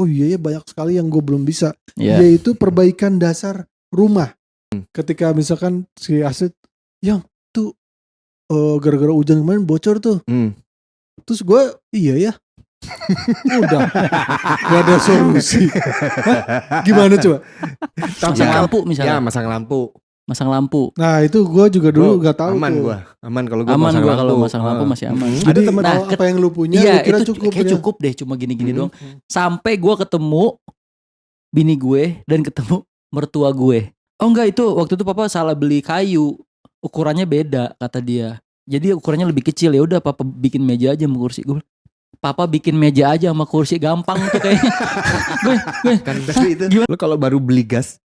oh iya ya banyak sekali yang gue belum bisa. Yeah. Yaitu perbaikan dasar rumah. Ketika misalkan si Aset, yang tuh gara-gara hujan kemarin bocor tuh. Terus gue, iya ya. Udah gak ada solusi. Gimana coba? Masang lampu misalnya. Ya masang lampu. Nah itu gue juga dulu gak tahu aman tuh. Aman kalau gue Aman gue kalau masang lampu masih aman. Ada teman apa yang lu punya, iya, lu kira itu cukup kayak ya? cukup deh, cuma gini-gini doang. Sampai gue ketemu bini gue dan ketemu mertua gue. Oh enggak, itu waktu itu papa salah beli kayu, ukurannya beda kata dia. Jadi ukurannya lebih kecil, ya udah papa bikin meja aja sama kursi. Gue, papa bikin meja aja sama kursi, gampang tuh kayaknya. gue kan tapi itu lo kalau baru beli gas,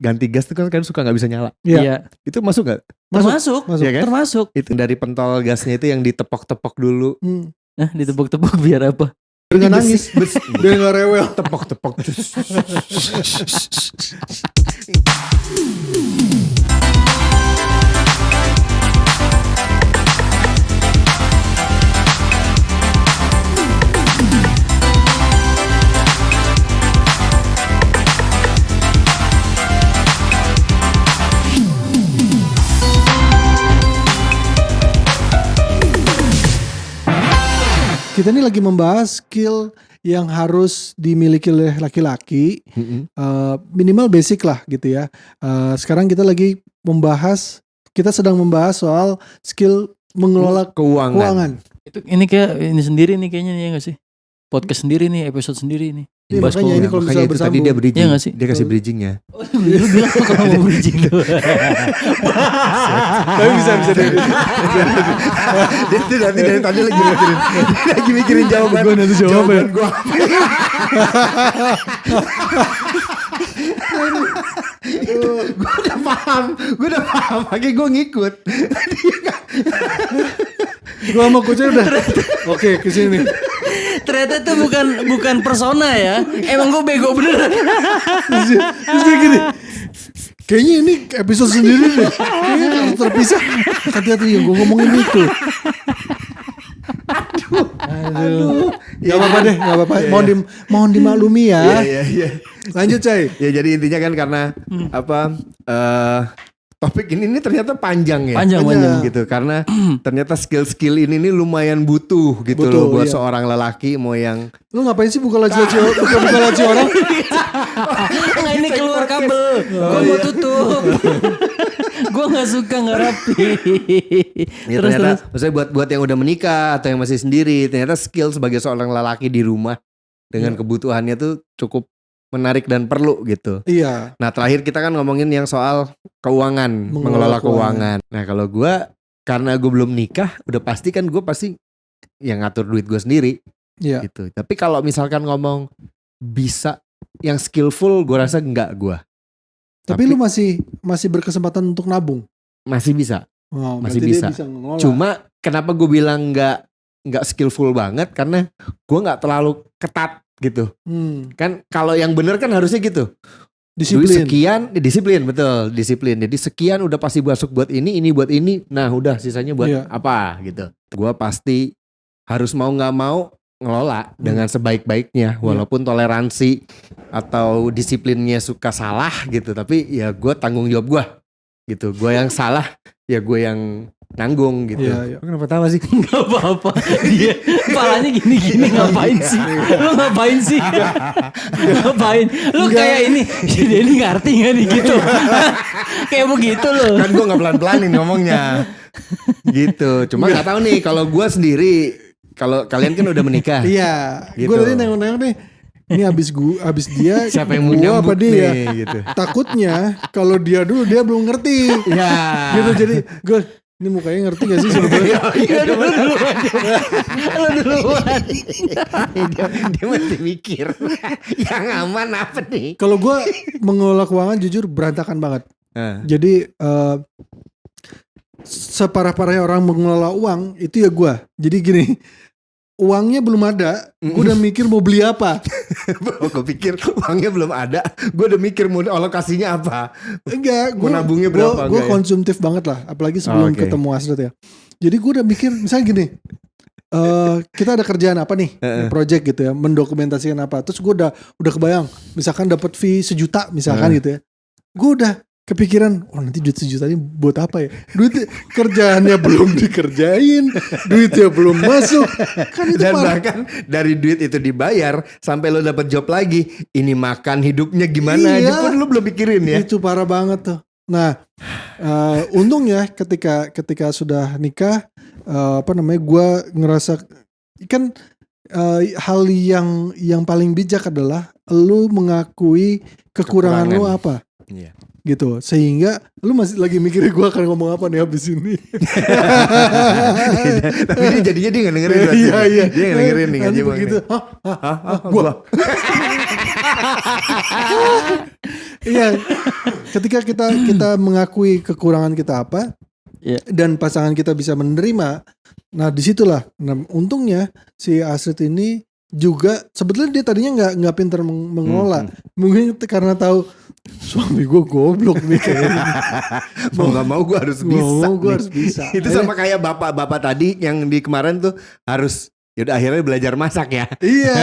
ganti gas tuh kan suka nggak bisa nyala. Iya. Itu masuk nggak? Masuk. Ya kan? Termasuk. Itu dari pentol gasnya itu yang ditepok-tepok dulu. Ditepok-tepok biar apa? Biar gak nangis, biar gak rewel. Tepok-tepok. Kita ini lagi membahas skill yang harus dimiliki oleh laki-laki, minimal basic lah gitu ya. Sekarang kita lagi sedang membahas soal skill mengelola keuangan. Ini kayak ini sendiri nih kayaknya nih, ya nggak sih? Podcast sendiri nih, episode sendiri nih. Iya, makanya ini kalau misalnya bersambung. Tadi dia bridging, ya gak sih? dia kasih bridgingnya. Lu bilang kalau mau bridging tuh. Tapi bisa deh. Dia nanti dari tadi lagi mikirin jawaban. Gue nanti jawab ya. Gue udah paham. Makanya gue ngikut. Gue sama coachnya udah oke kesini. Ternyata itu bukan persona ya. Emang gue bego beneran. Terus dia gini, kayaknya ini episode sendiri deh. Kayaknya harus terpisah. Hati-hati yang gue ngomongin itu. Aduh. Gak apa-apa deh, gak apa-apa. Mohon dimaklumi ya. Iya. Lanjut Cai. Ya jadi intinya kan karena topik ini ternyata panjang ya. Panjang. Gitu. Karena ternyata skill-skill ini lumayan butuh gitu loh buat seorang lelaki mau yang. Lu ngapain sih buka laci orang? Nah, ini keluar kabel. Gue mau tutup. Gue gak suka gak rapi. Ya, ternyata maksudnya buat yang udah menikah atau yang masih sendiri, ternyata skill sebagai seorang lelaki di rumah dengan kebutuhannya tuh cukup menarik dan perlu gitu. Iya. Nah terakhir kita kan ngomongin yang soal keuangan, mengelola keuangan. Nah kalau gue, karena gue belum nikah, udah pasti kan gue pasti yang ngatur duit gue sendiri. Iya. Gitu. Tapi kalau misalkan ngomong bisa yang skillful, gue rasa enggak gue. Tapi lu masih berkesempatan untuk nabung? Masih bisa. Oh, masih bisa. Cuma kenapa gue bilang enggak skillful banget, karena gue enggak terlalu ketat gitu. Kan kalau yang bener kan harusnya gitu. Disiplin. Disiplin. Jadi sekian udah pasti masuk buat ini buat ini. Nah udah sisanya buat apa gitu. Gue pasti harus mau gak mau ngelola dengan sebaik-baiknya. Walaupun toleransi atau disiplinnya suka salah gitu. Tapi ya gue tanggung jawab gue gitu. Gue yang salah ya gue yang nanggung gitu. Iya. Kenapa tawa sih? Gak apa-apa. Dia kepalanya gini-gini ngapain sih? Lu ngapain sih? Ngapain? Lu kayak ini. Jadi ini ngerti gak nih gitu? Kayak begitu loh. Kan gue gak pelan-pelanin ngomongnya. Gitu. Cuma gak tahu nih kalau gue sendiri. Kalau kalian kan udah menikah. Iya. Gitu. Gue tadi nengok-nengok nih. Ini abis dia. Siapa yang mau gua nyambut apa dia? nih gitu. Takutnya kalau dia dulu dia belum ngerti. Iya. Gitu jadi gue. Ini mukanya ngerti gak sih sebetulnya? Iya duluan. Dia masih mikir. Yang aman apa nih? Kalau gue mengelola keuangan jujur berantakan banget. Jadi separah-parahnya orang mengelola uang itu ya gue. Jadi gini, uangnya belum ada, gue udah mikir mau beli apa. Gue pikir uangnya belum ada, gue udah mikir mau alokasinya apa. Enggak, gue nabungnya berapa? Gue konsumtif banget lah, apalagi sebelum ketemu Asret ya. Jadi gue udah mikir, misalnya gini, kita ada kerjaan apa nih, project gitu ya, mendokumentasikan apa. Terus gue udah kebayang, misalkan dapat fee 1 juta misalkan gitu ya. Gue udah kepikiran, nanti duit 1 juta ini buat apa ya? Duit kerjaannya belum dikerjain, duitnya belum masuk. Kan itu dan bahkan dari duit itu dibayar sampai lo dapat job lagi, ini makan hidupnya gimana aja pun lo belum pikirin ya. Itu parah banget tuh. Nah, untungnya ketika sudah nikah, gue ngerasa kan hal yang paling bijak adalah lu mengakui kekurangan lu apa. Iya. Gitu, sehingga lu masih lagi mikirin gue akan ngomong apa nih habis ini. Tapi dia jadinya dia gak dengerin. Iya. Dia gak dengerin nih ngaji begitu. Gua. Iya. Ketika kita mengakui kekurangan kita apa, dan pasangan kita bisa menerima, nah disitulah. Nah, untungnya si Astrid ini juga sebetulnya dia tadinya nggak pintar mengelola, mungkin karena tahu suami gue goblok nih kayaknya. Mau nggak mau gue harus bisa. Itu sama kayak bapak tadi yang di kemarin tuh harus yaudah akhirnya belajar masak ya. Iya.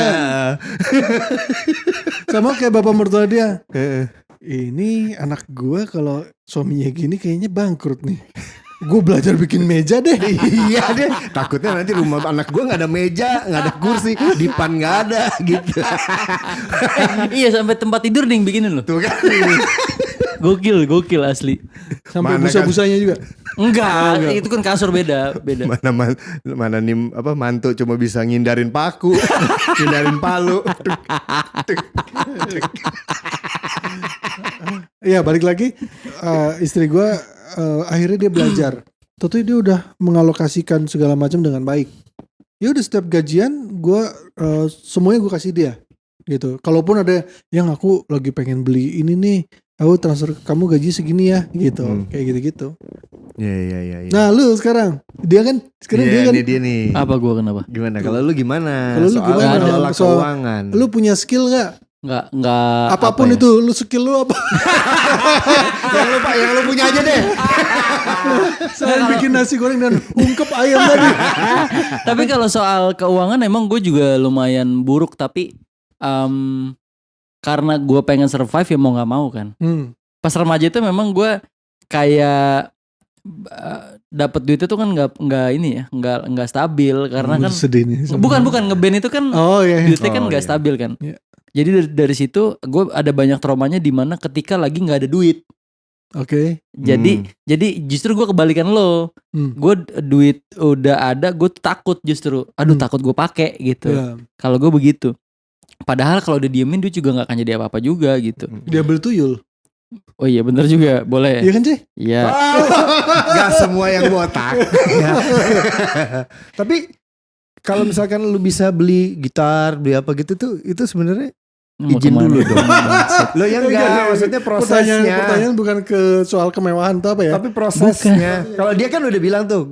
Sama kayak bapak mertua dia. Ini anak gue kalau suaminya gini kayaknya bangkrut nih. Gue belajar bikin meja deh. Iya deh. Takutnya nanti rumah anak gue nggak ada meja, nggak ada kursi, dipan nggak ada gitu. Iya sampai tempat tidur nih yang bikinin loh. Tuh kan. Gokil asli. Sampai busa-busanya juga. Enggak, itu kan kasur beda. Mana nih mantu cuma bisa ngindarin paku, ngindarin palu. Iya balik lagi, istri gue akhirnya dia belajar. Tentu dia udah mengalokasikan segala macam dengan baik. Ya udah setiap gajian gue semuanya gue kasih dia gitu. Kalaupun ada yang aku lagi pengen beli ini nih, aku transfer kamu gaji segini ya gitu, kayak gitu-gitu. Iya. Nah lu sekarang dia kan dia nih. Apa gue kenapa? Gimana? Kalau lu gimana? Kalau lu gimana? Soal keuangan. Lu punya skill nggak? Nggak. Apapun itu, lu skill lu apa? yang lu punya aja deh. Saya bikin nasi goreng dan ungkep ayam tadi. Tapi kalau soal keuangan emang gue juga lumayan buruk, tapi karena gue pengen survive ya mau nggak mau kan. Pas remaja itu memang gue kayak dapat duit itu kan nggak stabil karena kan bukan ngeband itu kan duitnya kan nggak stabil kan. Jadi dari situ gue ada banyak traumanya di mana ketika lagi nggak ada duit. Oke. Jadi justru gue kebalikan lo. Gue duit udah ada, gue takut justru. Takut gue pakai gitu. Kalau gue begitu. Padahal kalau udah diemin duit juga nggak akan jadi apa-apa juga gitu. Dia beli tuyul. Oh iya benar juga, boleh. Iya kan sih? Iya. Gak semua yang botak. Tapi kalau misalkan lu bisa beli gitar, beli apa gitu tuh, itu sebenarnya izin dulu dong. Lo yang enggak, maksudnya prosesnya. Pertanyaan bukan ke soal kemewahan atau apa ya? Tapi prosesnya. Kalau dia kan udah bilang tuh,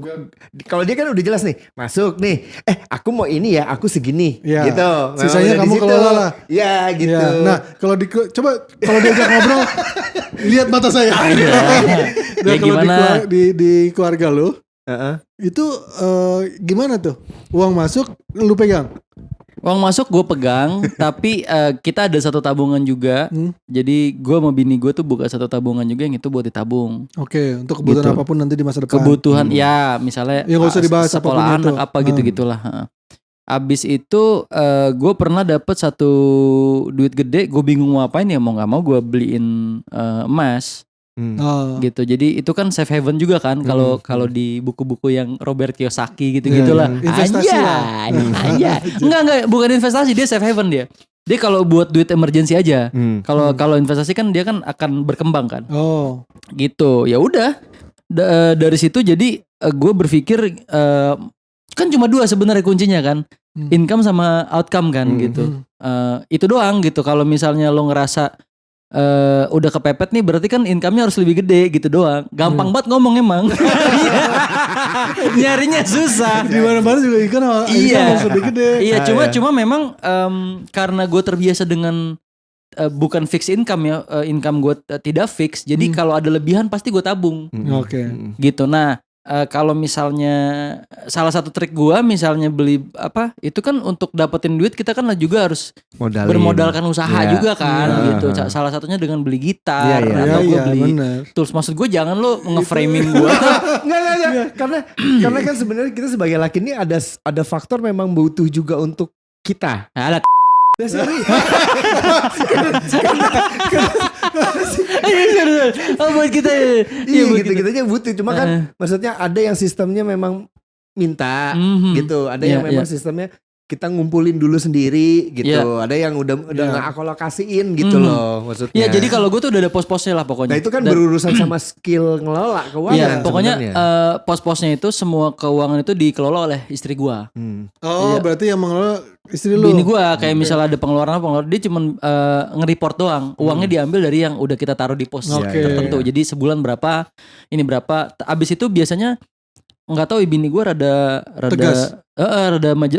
kalau dia kan udah jelas nih, masuk nih. Aku mau ini ya, aku segini. Ya. Gitu. Sisanya kamu kelola lah. Ya gitu. Ya. Nah kalau coba kalau diajak ngobrol, lihat mata saya. Nah, ya gimana? Di keluarga lo, itu gimana tuh? Uang masuk, lu pegang? Uang masuk gue pegang, tapi kita ada satu tabungan juga. Jadi gue sama bini gue tuh buka satu tabungan juga yang itu buat ditabung. Oke, untuk kebutuhan gitu. apapun nanti di masa depan. Kebutuhan ya misalnya ya, gak usah dibahas sekolah anak apa gitu-gitulah. Abis itu gue pernah dapet satu duit gede, gue bingung mau apain ya, mau nggak mau gue beliin emas. Gitu. Jadi itu kan safe haven juga kan kalau di buku-buku yang Robert Kiyosaki gitu-gitulah. Investasi aja. Enggak, bukan investasi, dia safe haven dia. Dia kalau buat duit emergency aja. Kalau investasi kan dia kan akan berkembang kan. Gitu. Ya udah. Dari situ jadi gue berpikir kan cuma 2 sebenarnya kuncinya kan. Income sama outcome kan gitu. Itu doang gitu. Kalau misalnya lo ngerasa udah kepepet nih berarti kan income-nya harus lebih gede gitu doang. Gampang banget ngomong emang. Nyarinya susah. Di mana-mana juga income harus lebih gede. Iya, cuma memang karena gue terbiasa dengan bukan fixed income ya, income gue tidak fix. Jadi kalau ada lebihan pasti gue tabung. Oke. Gitu. Nah, kalau misalnya salah satu trik gua misalnya beli apa itu kan untuk dapetin duit kita kan juga harus bermodalkan usaha juga kan gitu. Salah satunya dengan beli gitar atau gua beli tools. Maksud gue jangan lo nge-framing gua. Enggak. Karena kan sebenarnya kita sebagai laki ini ada faktor memang butuh juga untuk kita. Alat. Buat kita. Iya gitu aja butuh. Cuma kan maksudnya ada yang sistemnya memang minta gitu. Ada yang memang sistemnya kita ngumpulin dulu sendiri gitu. Ada yang udah ngealokasiin gitu loh maksudnya. Iya, jadi kalau gue tuh udah ada pos-posnya lah pokoknya. Nah itu kan berurusan sama skill ngelola keuangan. Iya, pokoknya pos-posnya itu semua keuangan itu dikelola oleh istri gue. Berarti yang mengelola istri lu. Bini gue kayak misalnya ada pengeluaran dia cuma nge-report doang. Uangnya diambil dari yang udah kita taruh di pos tertentu. Jadi sebulan berapa, ini berapa. Abis itu biasanya nggak tahu bini gue rada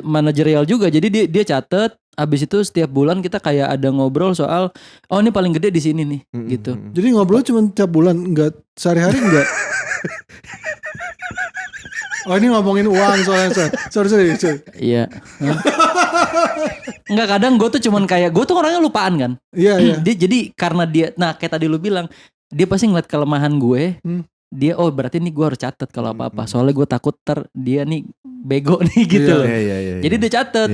manajerial juga. Jadi dia catet. Abis itu setiap bulan kita kayak ada ngobrol soal ini paling gede di sini nih gitu. Jadi ngobrol cuma tiap bulan, enggak sehari-hari enggak. Ini ngomongin uang soalnya. Sorry. Iya. Enggak, kadang gue tuh cuman kayak gue tuh orangnya lupaan kan. Iya. Jadi karena dia, nah kayak tadi lu bilang, dia pasti ngeliat kelemahan gue. Dia berarti nih gue harus catat kalau apa-apa. Soalnya gue takut dia nih bego nih gitu loh. Jadi dia catat.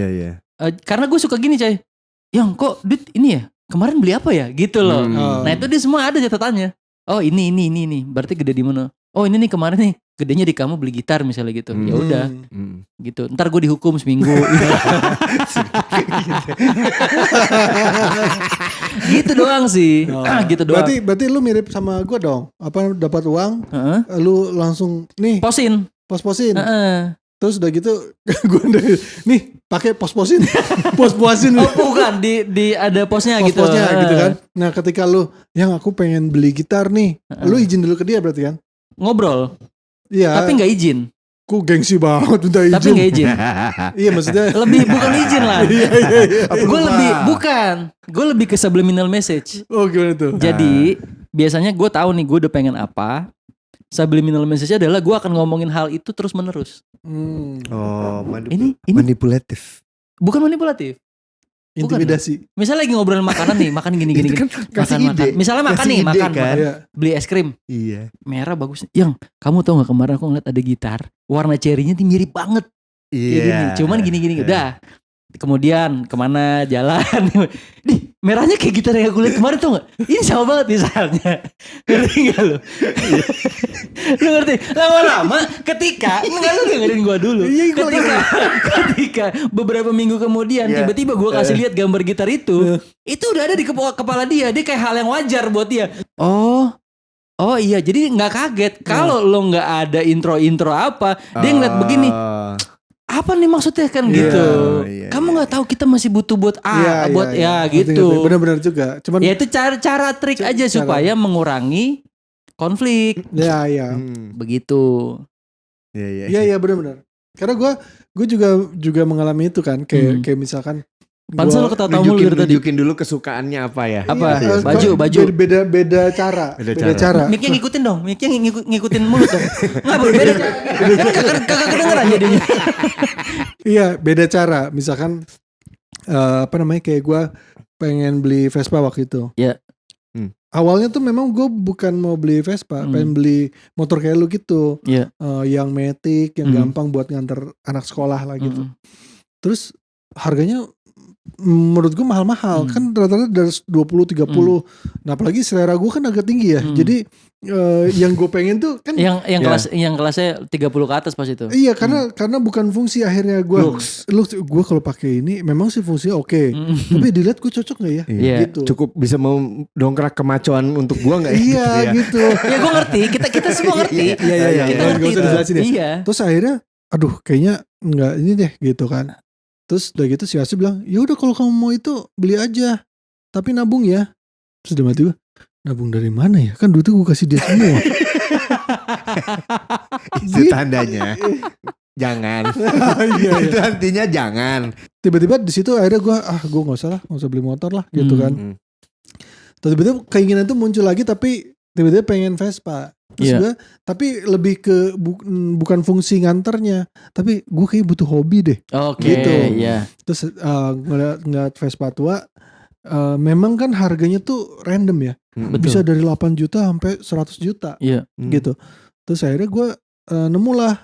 Karena gue suka gini coy. Yang kok duit ini ya kemarin beli apa ya gitu loh. Nah itu dia semua ada catatannya. Oh ini. Berarti gede di mana? Oh ini nih kemarin nih gedenya di kamu beli gitar misalnya gitu. Ya udah gitu. Ntar gue dihukum seminggu. Gitu doang sih. Gitu doang. Berarti lu mirip sama gue dong. Apa dapat uang, lu langsung nih pos-posin. Terus udah gitu gue nih pakai pos-posin. Pos-posin. Oh bukan di ada posnya gitu. Posnya gitu kan. Nah ketika lu yang aku pengen beli gitar nih, lu izin dulu ke dia berarti kan? Ngobrol. Iya. Tapi nggak izin. Ku gengsi banget minta izin. Tapi nggak izin. Iya maksudnya. Lebih bukan izin lah. Iya. Gue lebih ke subliminal message. Oh gimana tuh? Jadi biasanya gue tahu nih gue udah pengen apa. Subliminal message adalah gue akan ngomongin hal itu terus menerus. Ini manipulatif. Bukan manipulatif. Intimidasi. Misalnya lagi ngobrolin makanan nih, makan gini. Kan makan. Misalnya makan nih, makan. Beli es krim. Iya. Merah bagus. Yang kamu tahu nggak kemarin aku ngeliat ada gitar, warna cherry-nya tuh mirip banget. Iya. Cuman gini. Udah. Kemudian kemana jalan? Di merahnya kayak gitar yang aku lihat kemarin tuh nggak? Ini sama banget misalnya. Ngerti nggak lo? Lu ngerti? Lama-lama ketika enggak lu dengerin gua dulu. Ketika beberapa minggu kemudian tiba-tiba gua kasih lihat gambar gitar itu udah ada di kepala dia. Dia kayak hal yang wajar buat dia. Oh iya, jadi nggak kaget kalau lo nggak ada intro apa, dia ngeliat begini. Apa nih maksudnya kan gitu. Kamu nggak tahu kita masih butuh buat gitu. Benar-benar juga. Cuman ya itu cara trik aja supaya mengurangi konflik. Iya. Begitu. Iya benar-benar. Karena gue juga mengalami itu kan kayak misalkan Pansel lo ketawa mulu dari tadi. Nunjukin dulu kesukaannya apa ya? Apa? Baju. Beda cara. Mic-nya ngikutin dong. Mic-nya ngikutin mulut dong. Enggak beda cara. Kagak kedengeran jadinya. Iya, beda cara. Misalkan kayak gue pengen beli Vespa waktu itu. Iya. Awalnya tuh memang gue bukan mau beli Vespa, pengen beli motor kayak lu gitu. Iya. Yang matic, yang gampang buat nganter anak sekolah lah gitu. Terus harganya menurut gue mahal-mahal kan rata-rata dari 20-30. Nah apalagi selera gue kan agak tinggi ya. Jadi yang gue pengen tuh kan yang kelasnya 30 ke atas pas itu. Iya karena bukan fungsi akhirnya gue. Gue kalau pakai ini memang sih fungsinya oke. Tapi dilihat gue cocok nggak ya? Gitu. Cukup bisa mendongkrak kemacoan untuk gue nggak ya? Iya gitu. Ya gue ngerti. Kita semua ngerti. Iya. Kita ngerti itu. Iya. Terus akhirnya, aduh kayaknya nggak ini deh gitu kan. Terus udah gitu si Asy bilang, ya udah kalau kamu mau itu beli aja, tapi nabung ya. Terus dia mati gue, nabung dari mana ya? Kan duitnya gue kasih dia semua. Itu tandanya. Jangan. Itu artinya jangan. Tiba-tiba di situ akhirnya gue nggak usah beli motor lah gitu kan. Terus tiba-tiba keinginan itu muncul lagi tapi tiba-tiba pengen Vespa. Terus gue tapi lebih ke bukan fungsi nganternya, tapi gue kayak butuh hobi deh. Gitu. Terus ngeliat Vespa tua, memang kan harganya tuh random ya. Bisa dari 8 juta sampai 100 juta. Gitu. Terus akhirnya gue nemulah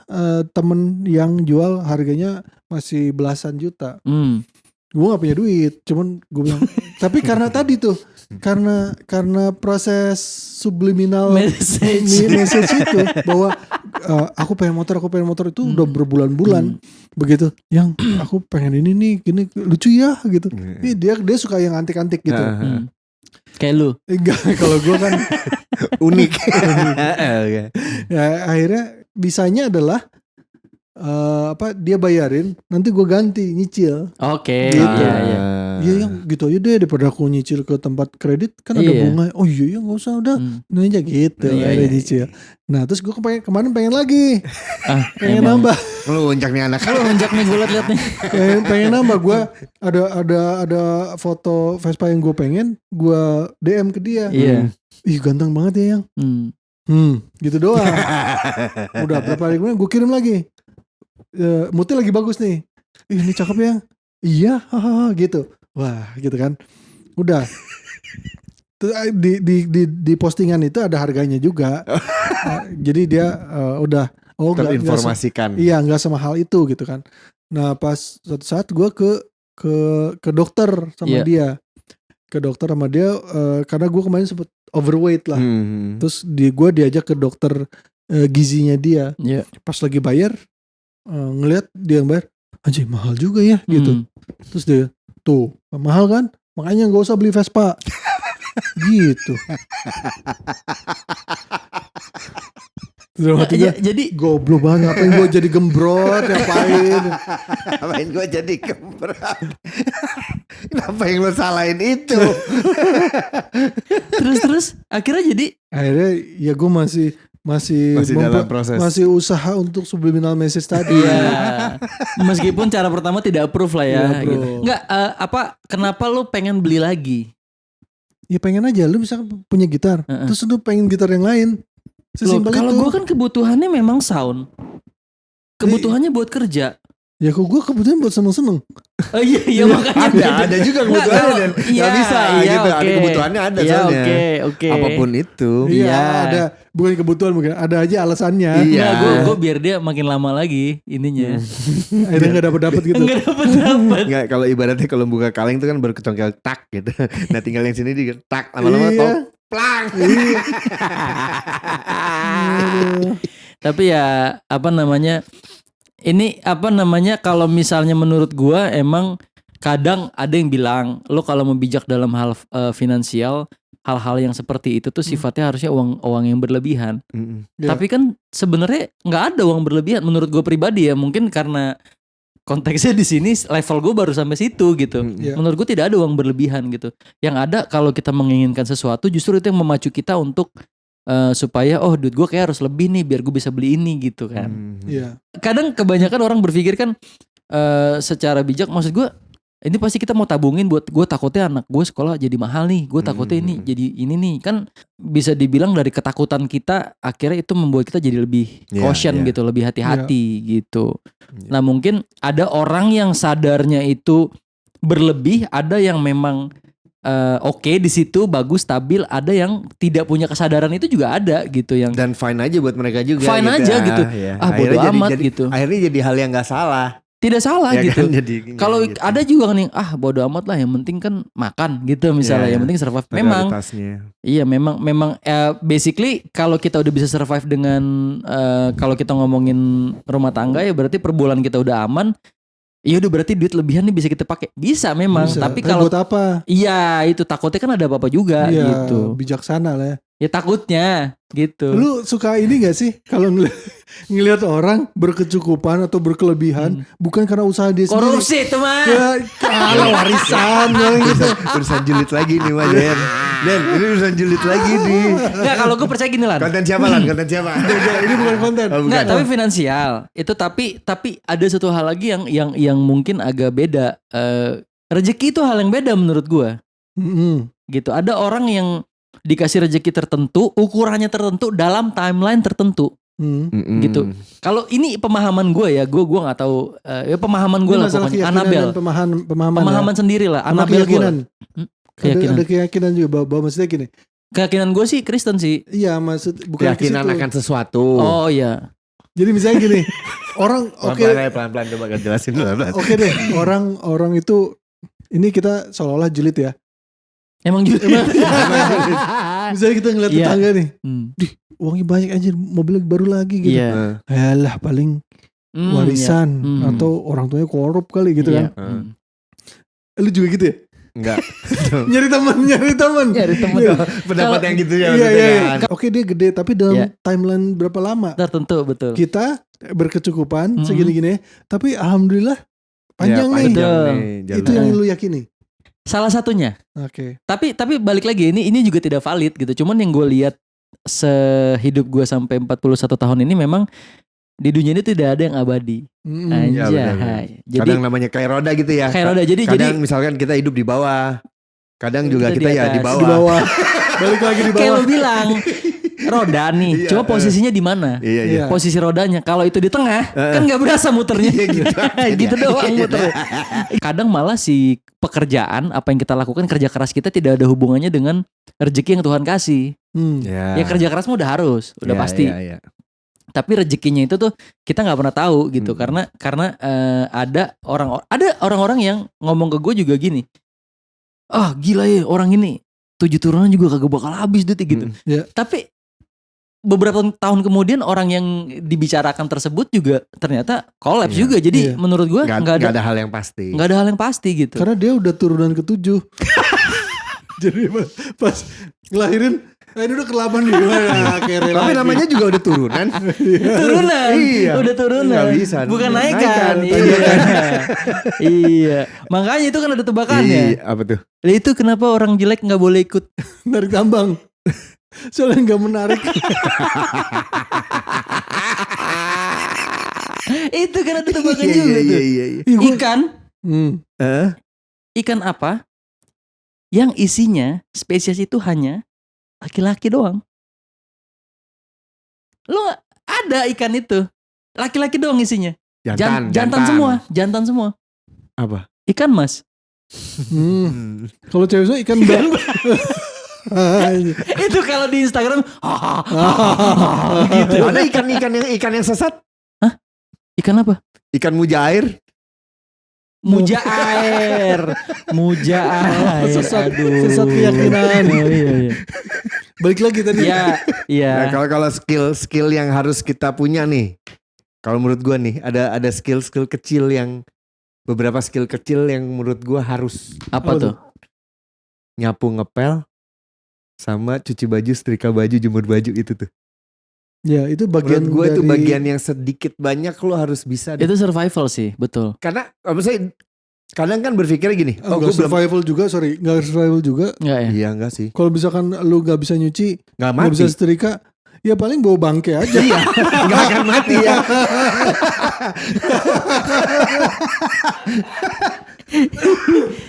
temen yang jual harganya masih belasan juta. Gue gak punya duit, cuman gue bilang tapi karena tadi tuh karena proses subliminal message itu bahwa aku pengen motor itu udah berbulan-bulan begitu, yang aku pengen ini nih, gini lucu ya gitu. Dia suka yang antik-antik gitu. Kayak lu? Enggak, kalau gue kan unik. Ya, akhirnya bisanya adalah dia bayarin, nanti gue ganti nyicil. Gitu. Iya yang gitu aja deh, daripada aku nyicil ke tempat kredit kan ada bunga. Oh iya nggak usah, udah ini aja gitu. Nyicil. Nah terus gue kemarin pengen lagi, pengen nambah. Lu lonjak nih anak. Lu lonjak nih, gue liat nih. pengen nambah. Gue ada foto Vespa yang gue pengen, gue DM ke dia. Ih ganteng banget ya yang. Gitu doang. Udah berapa hari kemudian gue kirim lagi. Moodnya lagi bagus nih. Ini cakep ya. Iya, gitu. Wah, gitu kan. Udah. Di postingan itu ada harganya juga. Jadi dia udah terinformasikan. Nggak semahal itu gitu kan. Nah, pas suatu saat gue ke dokter sama dia. Ke dokter sama dia karena gue kemarin sempet overweight lah. Terus gue diajak ke dokter gizinya dia. Pas lagi bayar, ngelihat dia yang bayar, anjir mahal juga ya gitu. Terus dia tuh mahal kan, makanya gak usah beli Vespa. Gitu. Jadi goblok banget, ngapain gue jadi gembrot, ngapain gue jadi gembrot. Kenapa yang lo salahin itu? Terus akhirnya ya gue masih dalam proses, masih usaha untuk subliminal message tadi. Meskipun cara pertama tidak approve lah ya. Gitu. Enggak, kenapa lu pengen beli lagi? Ya pengen aja, lu misalkan punya gitar, terus lu pengen gitar yang lain. Kalau gue kan kebutuhannya memang sound. Kebutuhannya buat kerja. Ya kok gue kebutuhan buat seneng-seneng. Oh iya makanya ada juga kebutuhannya dan nggak bisa gitu. Ada kebutuhannya ada soalnya. Oke. Apapun itu. Iya ada, bukan kebutuhan mungkin, ada aja alasannya. Iya. Gue biar dia makin lama lagi ininya. Akhirnya nggak dapet gitu. Nggak dapet. Nggak, kalau ibaratnya kalau buka kaleng itu kan baru kecongkel tak gitu. Nah tinggal yang sini di tak lama-lama top plang. Tapi ya ini kalau misalnya menurut gua emang kadang ada yang bilang lo kalau mau bijak dalam hal finansial, hal-hal yang seperti itu tuh sifatnya harusnya uang yang berlebihan. Tapi kan sebenarnya nggak ada uang berlebihan menurut gua pribadi ya, mungkin karena konteksnya di sini level gue baru sampai situ gitu. Menurut gue tidak ada uang berlebihan gitu. Yang ada kalau kita menginginkan sesuatu justru itu yang memacu kita untuk supaya duit gue kayak harus lebih nih biar gue bisa beli ini gitu kan. Kadang kebanyakan orang berpikir kan secara bijak, maksud gue ini pasti kita mau tabungin buat gue, takutnya anak gue sekolah jadi mahal nih, gue takutnya ini jadi ini nih, kan bisa dibilang dari ketakutan kita akhirnya itu membuat kita jadi lebih caution gitu, lebih hati-hati gitu. Nah mungkin ada orang yang sadarnya itu berlebih, ada yang memang oke di situ bagus stabil, ada yang tidak punya kesadaran itu juga ada gitu, yang dan fine aja buat mereka juga. Fine gitu. aja gitu. Bodo amat gitu. Akhirnya jadi hal yang nggak salah. Tidak salah ya gitu. Kan, kalau gitu. ada juga kan yang bodo amat lah, yang penting kan makan gitu misalnya, yang penting survive. Memang iya memang basically kalau kita udah bisa survive dengan kalau kita ngomongin rumah tangga ya berarti per bulan kita udah aman. Iya udah berarti duit lebihan nih bisa kita pakai. Bisa memang, tapi kalau buat apa? Iya, itu takutnya kan ada apa-apa juga gitu. Bijaksana lah ya. Ya takutnya gitu. Lu suka ini gak sih kalau ngelihat orang berkecukupan atau berkelebihan bukan karena usaha dia sendiri. Korupsi teman. Kalau warisan gitu. Urusan julid lagi nih Mas Den. Ini urusan julid lagi nih. Enggak, kalau gue percaya gini lah. Konten siapa Lan? Konten siapa? Ini bukan konten. Enggak, tapi finansial. Itu tapi ada satu hal lagi yang mungkin agak beda. Rezeki itu hal yang beda menurut gue. Gitu. Ada orang yang dikasih rezeki tertentu, ukurannya tertentu dalam timeline tertentu. Gitu. Kalau ini pemahaman gue ya, gue nggak tahu ya pemahaman gue lah pokoknya. Anabel. Pemahaman ya? Sendiri lah. Anabel gue. Ada keyakinan juga bahwa maksudnya gini. Keyakinan gue sih Kristen sih. Iya maksud bukan keyakinan akan sesuatu. Oh iya. Jadi misalnya gini, orang pelan-pelan coba jelasin dulu. Oke deh, orang itu ini kita seolah-olah julid ya. Emang julid. Misalnya kita ngeliat tetangga nih. Uangnya banyak anjir, mobil baru lagi gitu. Yalah paling warisan atau orang tuanya korup kali gitu kan. Lu juga gitu ya? Enggak. nyari teman. Pendapat yang gitu ya. Iya. Oke dia gede tapi dalam timeline berapa lama? Tertentu betul. Kita berkecukupan segini-gini, tapi alhamdulillah panjang nih. Itu yang lu yakini. Salah satunya. Oke. Tapi balik lagi ini juga tidak valid gitu. Cuman yang gue lihat sehidup gue sampai 41 tahun ini memang di dunia ini tidak ada yang abadi. Anjay. Jadi kadang namanya kayak roda gitu ya. Kayak roda. Jadi misalkan kita hidup di bawah. Kadang juga kita ya di bawah. Di bawah. Balik lagi di bawah. Kayak lo bilang roda nih. Coba posisinya di mana? Iya. Posisi rodanya. Kalau itu di tengah kan nggak berasa muternya. Gitu doang muter. Kadang malah si pekerjaan apa yang kita lakukan, kerja keras kita tidak ada hubungannya dengan rezeki yang Tuhan kasih. Ya kerja keras mah udah harus, udah pasti. Tapi rezekinya itu tuh kita nggak pernah tahu gitu karena ada orang-orang yang ngomong ke gue juga gini. Ah gila ya orang ini 7 turunan juga kagak bakal habis duit gitu. Tapi beberapa tahun kemudian orang yang dibicarakan tersebut juga ternyata kolaps juga. Jadi menurut gue nggak ada hal yang pasti. Nggak ada hal yang pasti gitu. Karena dia udah turunan ke-7. Jadi pas ngelahirin, ini udah ke-8 nih. Tapi namanya juga udah turunan. Turunan. Iya. Udah turunan. Nggak bisa. Bukan naikan. Iya. Makanya itu kan ada tebakannya. Apa tuh? Itu kenapa orang jelek nggak boleh ikut narik tambang. Soalnya nggak menarik. Itu kan ada tebakan juga tuh. Ikan. Ikan apa? Yang isinya spesies itu hanya laki-laki doang. Lo ada ikan itu laki-laki doang isinya. Jantan semua. Apa? Ikan mas. Kalau cewek ikan mbak. Itu kalau di Instagram gitu. Ada ikan yang sesat. Hah? Ikan apa? Ikan mujair. Mujair. Sesat keyakinan. Iya. Balik lagi tadi. Iya. Nah, kalau skill yang harus kita punya nih. Kalau menurut gua nih ada skill kecil yang beberapa skill kecil yang menurut gua harus. Apa tuh? Nyapu ngepel sama cuci baju, setrika baju, jemur baju itu tuh. Ya itu bagian menurut gue itu bagian yang sedikit banyak lo harus bisa. Itu survival sih, betul. Karena saya kadang kan berpikir gini. Gue survival juga, nggak survival juga. Iya enggak sih. Kalau misalkan lu nggak bisa nyuci, nggak bisa setrika, ya paling bawa bangke aja. Iya, nggak akan mati ya.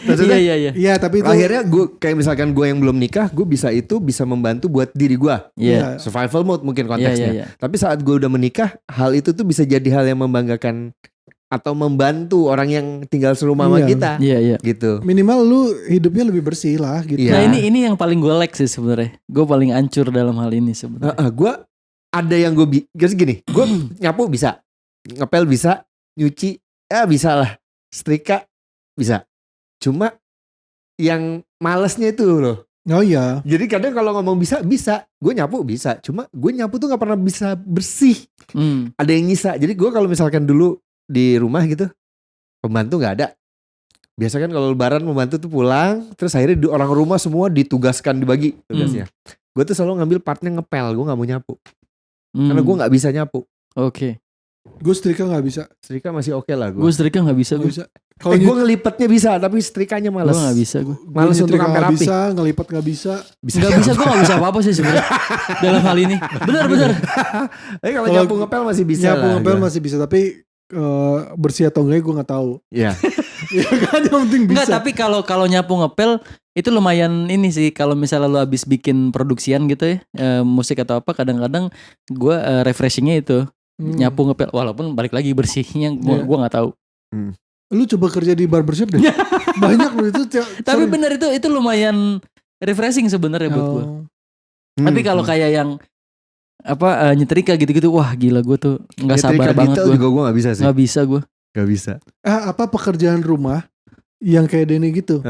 Iya. Iya, tapi itu akhirnya gue kayak misalkan gue yang belum nikah, gue bisa membantu buat diri gue. Iya. Survival mode mungkin konteksnya. Iya. Tapi saat gue udah menikah, hal itu tuh bisa jadi hal yang membanggakan atau membantu orang yang tinggal serumah sama kita. Iya. Gitu. Minimal lu hidupnya lebih bersih lah gitu. Nah ini yang paling gue like sih sebenarnya. Gue paling hancur dalam hal ini sebenarnya. Gue ada yang gue gini, gue nyapu bisa, ngepel bisa, nyuci bisa lah, setrika bisa. Cuma yang malesnya itu loh. Oh iya. Jadi kadang kalau ngomong bisa, gue nyapu bisa. Cuma gue nyapu tuh nggak pernah bisa bersih. Ada yang nyisa. Jadi gue kalau misalkan dulu di rumah gitu, pembantu nggak ada. Biasa kan kalau lebaran pembantu tuh pulang, terus akhirnya orang rumah semua ditugaskan dibagi tugasnya. Gue tuh selalu ngambil partnya ngepel, gue nggak mau nyapu. Karena gue nggak bisa nyapu. Oke. Gue setrika nggak bisa. Setrika masih oke lah gue. Gue setrika nggak bisa. Kalau gue ngelipetnya bisa, tapi setrikanya males. Gue nggak bisa. Males untuk sampai rapi. Bisa, ngelipat nggak bisa. Nggak bisa, gue nggak bisa apa-apa sih sebenarnya dalam hal ini. Benar. Tapi kalau nyapu ngepel masih bisa. Nyapu ngepel masih bisa, tapi bersih atau enggak gue nggak tahu. Iya. Ya kan yang penting bisa. Enggak, tapi kalau nyapu ngepel itu lumayan ini sih. Kalau misalnya lu habis bikin produksian gitu ya, musik atau apa, kadang-kadang gue refreshingnya itu nyapu ngepel. Walaupun balik lagi bersihnya gue nggak tahu. Lu coba kerja di barbershop deh. Banyak lu itu. Tapi bener itu lumayan refreshing sebenarnya buat gue. Tapi kalau kayak yang nyetrika gitu-gitu, wah gila gue tuh nggak sabar banget gue. Juga gue nggak bisa sih. Nggak bisa gue. Gak bisa. Apa pekerjaan rumah yang kayak Denny gitu?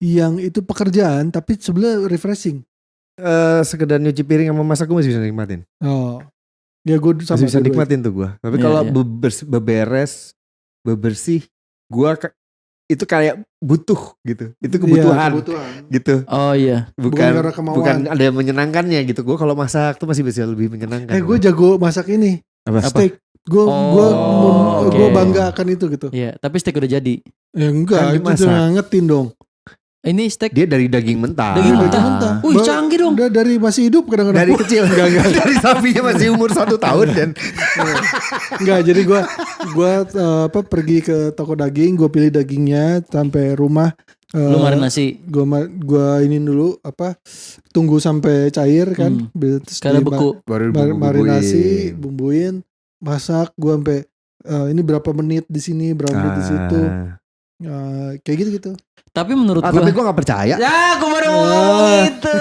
Yang itu pekerjaan tapi sebenarnya refreshing. Sekedar nyuci piring sama masak gue masih bisa nikmatin. Oh. Ya gue masih bisa nikmatin tuh gue. Tapi kalau bebersih, gue itu kayak butuh gitu. Itu kebutuhan. Gitu. Oh iya. Bukan ada yang menyenangkannya gitu. Gue kalau masak tuh masih bisa lebih menyenangkan. Gue jago masak ini. Steak. Gue bangga akan itu gitu. Iya, tapi steak udah jadi. Ya enggak, itu ngangetin dong. Ini steak dia dari daging mentah. Daging mentah. Wih, canggih dong. Udah dari masih hidup kadang-kadang. Dari kecil. Enggak. Dari sapinya masih umur 1 tahun dan. Enggak, jadi gue pergi ke toko daging, gue pilih dagingnya sampai rumah. Lu marinasi. Gue ini dulu tunggu sampai cair kan. Karena beku. Marinasi, bumbuin. Masak gue sampai ini berapa menit di sini, berapa menit di situ, kayak gitu. Tapi menurut gue, tapi gue nggak percaya. Ya, gue baru mau ngomong itu.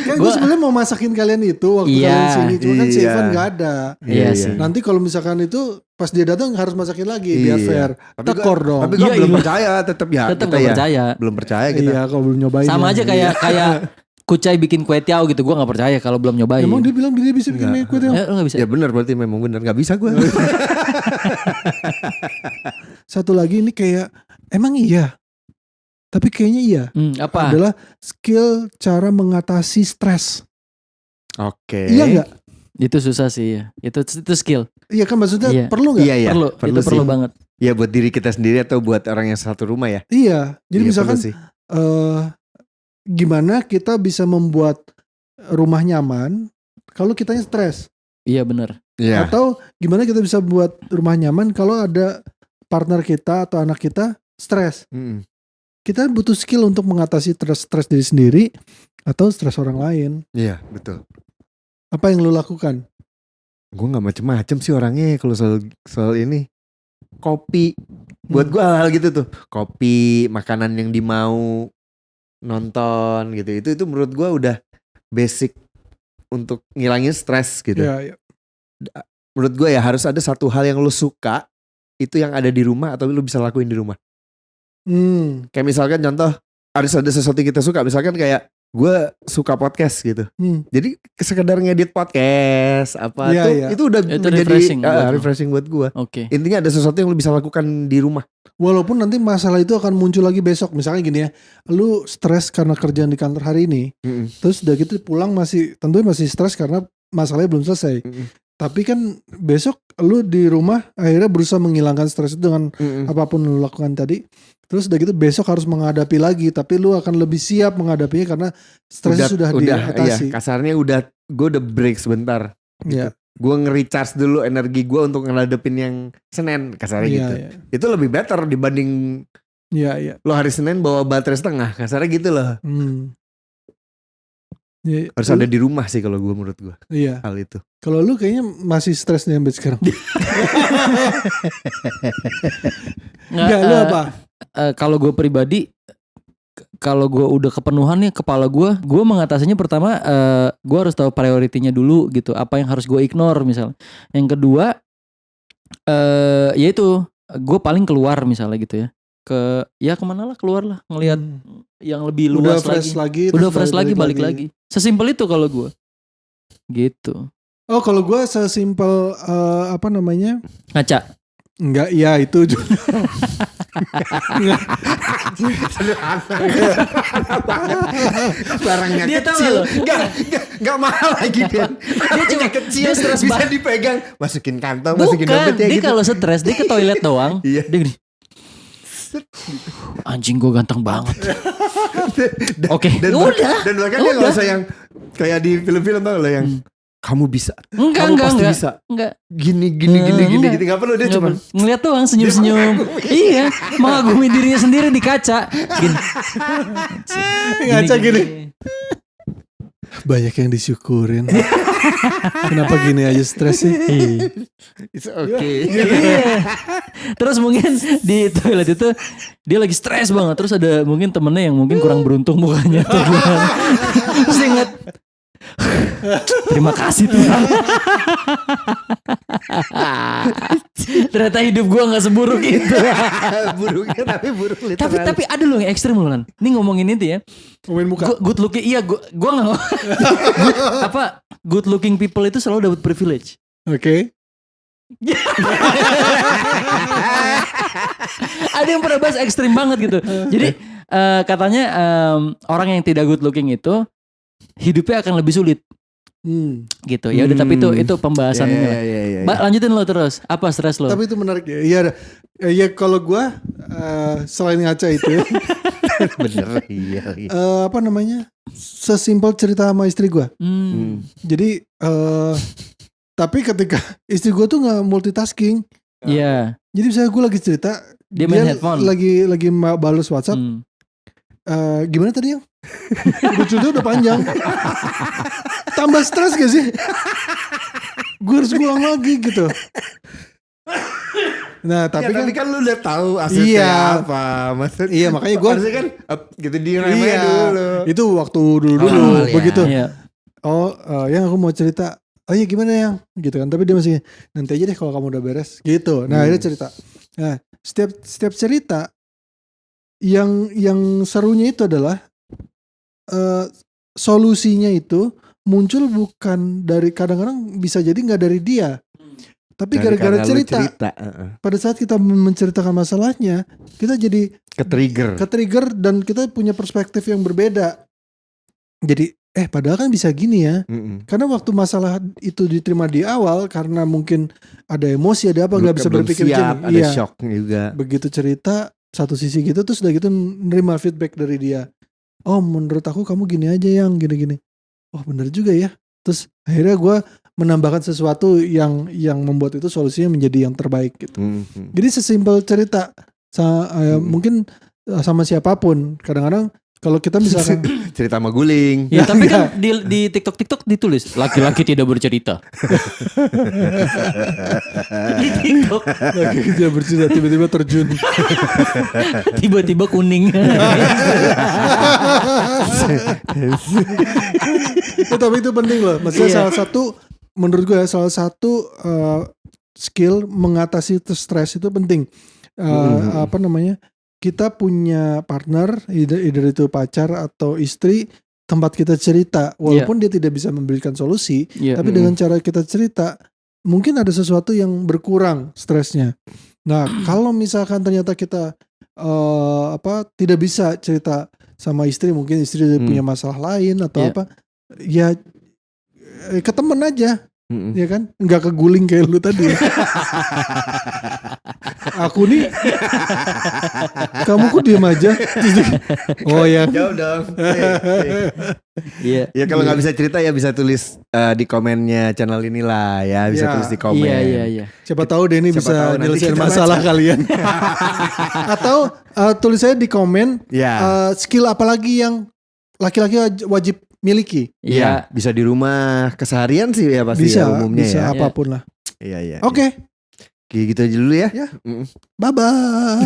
Kan gue sebenarnya mau masakin kalian itu waktu kalian sini, cuma kan si Evan nggak ada. Iya sih. Nanti kalau misalkan itu pas dia datang harus masakin lagi biar fair. Tekor dong. Tapi gue belum percaya, tetap nggak percaya. Belum percaya kita. Iya, kalau belum nyobain. Sama aja kayak Kucai bikin kue tiaw gitu, gue gak percaya kalau belum nyobain. Emang dia bilang dia bisa bikin kue tiaw? Gak bisa. Ya benar, berarti memang benar. Gak bisa gue. Satu lagi ini kayak, emang iya. Tapi kayaknya iya. Apa? Adalah skill cara mengatasi stres. Oke. Iya gak? Itu susah sih ya. Itu skill. Iya kan maksudnya perlu gak? Iya. Perlu. Itu perlu banget. Ya buat diri kita sendiri atau buat orang yang satu rumah ya. Iya. Jadi misalkan gimana kita bisa membuat rumah nyaman kalau kitanya stres. Iya benar. Iya. Atau gimana kita bisa buat rumah nyaman kalau ada partner kita atau anak kita stres. Kita butuh skill untuk mengatasi stres diri sendiri atau stres orang lain. Iya betul. Apa yang lu lakukan? Gue gak macem-macem sih orangnya kalau soal ini. Kopi. Buat gue hal-hal gitu tuh. Kopi, makanan yang dimau, nonton gitu. Itu menurut gue udah basic untuk ngilangin stres gitu. Iya. Menurut gue ya harus ada satu hal yang lu suka. Itu yang ada di rumah atau lu bisa lakuin di rumah. Kayak misalkan contoh harus ada sesuatu yang kita suka. Misalkan kayak gue suka podcast gitu. Jadi sekedar ngedit podcast itu udah itu menjadi refreshing buat gue. Okay. Intinya ada sesuatu yang lu bisa lakukan di rumah. Walaupun nanti masalah itu akan muncul lagi besok. Misalnya gini ya, lu stres karena kerjaan di kantor hari ini. Terus udah gitu pulang tentunya masih stres karena masalahnya belum selesai. Tapi kan besok lu di rumah akhirnya berusaha menghilangkan stres itu dengan apapun lu lakukan tadi. Terus udah gitu besok harus menghadapi lagi. Tapi lu akan lebih siap menghadapinya karena stresnya sudah diatasi. Iya, kasarnya gue udah break sebentar. Iya. Gue nge-recharge dulu energi gue untuk ngadepin yang Senin kasarnya gitu. Iya. Itu lebih better dibanding lo hari Senin bawa baterai setengah. Kasarnya gitu loh. Ya, harus ada di rumah sih kalau gue menurut gue. Iya. Hal itu. Kalau lu kayaknya masih stres nih sampai sekarang. Enggak, lu apa? Kalau gue pribadi, kalau gue udah kepenuhan nih kepala gue mengatasinya pertama gue harus tahu prioritinya dulu gitu. Apa yang harus gue ignore misalnya. Yang kedua, yaitu gue paling keluar misalnya gitu ya. Kemana lah keluar lah ngelihat yang lebih luas lagi. Udah fresh lagi balik lagi. Sesimpel itu kalau gue. Gitu. Oh kalau gue sesimpel ngaca. Enggak, ya itu juga. Barangnya dia kecil. Enggak mahal lagi dia. Dia cuma kecil, dia stres bisa dipegang, masukin kantong, masukin dompet ya dia gitu. Kalau stres dia ke toilet doang. Dia gini. Anjing gue ganteng banget. Oke. Dan bahkan dia gak usah yang kayak di film-film tau lah yang kamu bisa. Enggak, Pasti enggak. bisa. Enggak. Gini. Enggak. Gak perlu, dia cuma ngeliat doang senyum-senyum. Iya, mengagumi dirinya sendiri di kaca. Gini. Ngaca gini. Banyak yang disyukurin. Kenapa gini aja stres sih? it's okay. Iya. Terus mungkin di toilet itu dia lagi stres banget. Terus ada mungkin temennya yang mungkin kurang beruntung mukanya. Terus dia ingat, terima kasih Tuhan. Ternyata hidup gue gak seburuk itu. Buruknya tapi buruk literal. Tapi ada loh yang ekstrim loh kan. Ini ngomongin itu ya. Ngomongin muka. Good looking, iya gue gak good looking people itu selalu dapat privilege. Oke. Ada yang pernah bahas ekstrim banget gitu. Jadi katanya orang yang tidak good looking itu hidupnya akan lebih sulit. Gitu. Ya udah, tapi itu pembahasan ini lah. Mbak, lanjutin lo terus. Apa stres lo? Tapi itu menarik ya. Iya, ya kalau gue selain ngaca itu, Bener. Iya. apa namanya? Sesimpel cerita sama istri gue. Jadi tapi ketika istri gue tuh nggak multitasking. Iya. Jadi misalnya gue lagi cerita, Dia main headphone. lagi balas WhatsApp. Gimana tadi yang? Udah panjang. Tambah stres gak sih? Gue harus ngulang lagi gitu. Nah tapi kan lu udah tahu asetnya apa. Maksudnya, iya makanya gue harusnya kan gitu di dulu. Itu waktu dulu begitu. Iya. Yang aku mau cerita. Oh iya gimana yang gitu kan. Tapi dia masih nanti aja deh kalau kamu udah beres gitu. Nah akhirnya cerita. Nah setiap cerita yang serunya itu adalah solusinya itu muncul bukan dari, kadang-kadang bisa jadi nggak dari dia, tapi gara-gara cerita. Pada saat kita menceritakan masalahnya, kita jadi ke-trigger dan kita punya perspektif yang berbeda. Jadi padahal kan bisa gini ya. Karena waktu masalah itu diterima di awal, karena mungkin ada emosi, ada apa, nggak bisa berpikir siap, jernih. ada shock juga. Begitu cerita satu sisi gitu, terus udah gitu nerima feedback dari dia. Oh menurut aku kamu gini aja yang gini-gini. Oh bener juga ya. Terus akhirnya gue menambahkan sesuatu yang membuat itu solusinya menjadi yang terbaik gitu. Jadi sesimpel cerita mungkin sama siapapun. Kadang-kadang kalau kita misalkan cerita sama guling. Ya tapi kan di TikTok ditulis laki-laki tidak bercerita. Di TikTok laki tidak bercerita, tiba-tiba terjun. Tiba-tiba kuning. Tapi itu penting loh. Maksudnya menurut gue salah satu skill mengatasi stres itu penting. Apa namanya? Kita punya partner, either itu pacar atau istri, tempat kita cerita, walaupun dia tidak bisa memberikan solusi, tapi dengan cara kita cerita, mungkin ada sesuatu yang berkurang stresnya. Nah, kalau misalkan ternyata kita tidak bisa cerita sama istri, mungkin istri punya masalah lain atau apa, ya ke temen aja. Ya kan, nggak keguling kayak lu tadi. Aku nih, kamu kok diem aja? Oh ya, jauh dong. Iya. Ya kalau nggak bisa cerita ya bisa tulis di komennya channel inilah ya, bisa tulis di komen. Iya. Siapa tahu Denny bisa nyelesain masalah kalian. Atau tulis saya di komen skill apa lagi yang laki-laki wajib miliki. Iya, bisa di rumah keseharian sih ya pasti bisa, ya umumnya bisa ya. apapun lah. Iya. Oke. Kayak gitu aja dulu ya. Bye bye.